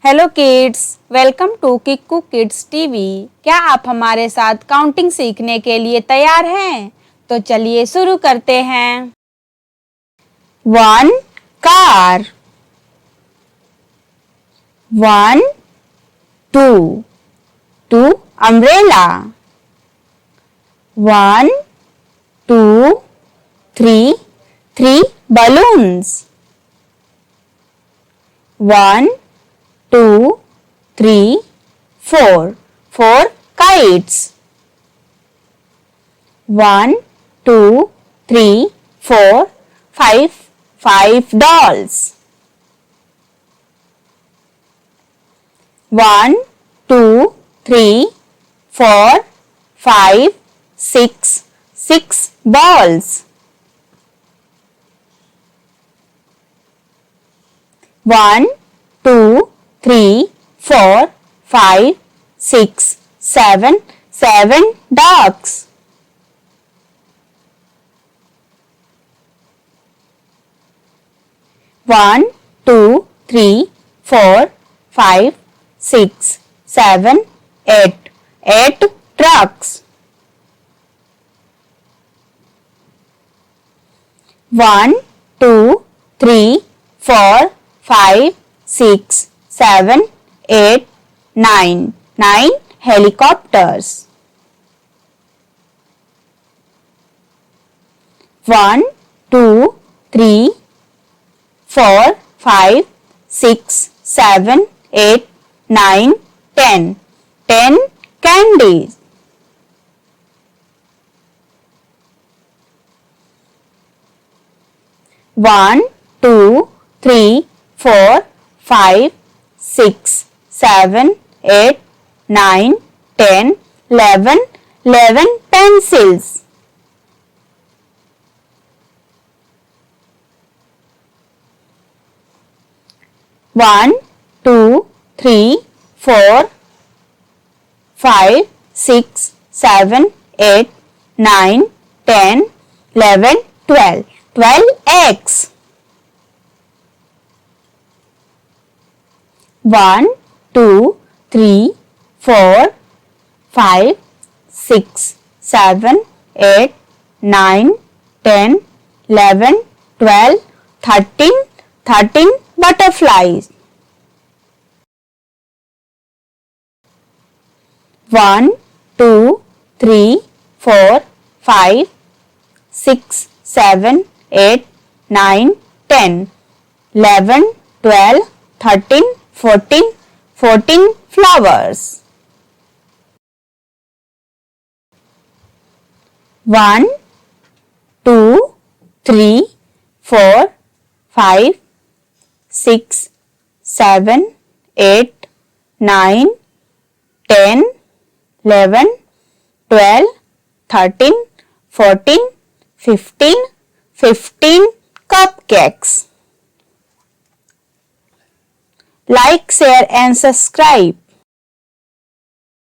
Hello kids, welcome to Kikku kids TV. क्या आप हमारे साथ काउंटिंग सीखने के लिए तैयार हैं? तो चलिए शुरू करते हैं। 1 car, 1 2 umbrella, 1 2 3 balloons, 1 2 3 4 kites, 1 2 3 4 5 dolls, 1 2 3 4 5 6 balls, 1 2 3 4 5 6 7 ducks, 1 2 3 4 5 6 7 8 trucks, 1 2 3 4 5 6 7 8 9 helicopters, 1 2 3 4 5 6 7 8 9 10 candies, 1 2 3 4 5 6 7 8 9 10 11 pencils, 1 2 3 4 5 6 7 8 9 10 11 12 eggs, 1 2 3 4 5 6 7 8 9 10 11 12 13 butterflies, 1 2 3 4 5 6 7 8 9 10 11 12 13 14 flowers, 1 2 3 4 5 6 7 8 9 10 11 12 13 14 15 cupcakes. Like, share and subscribe.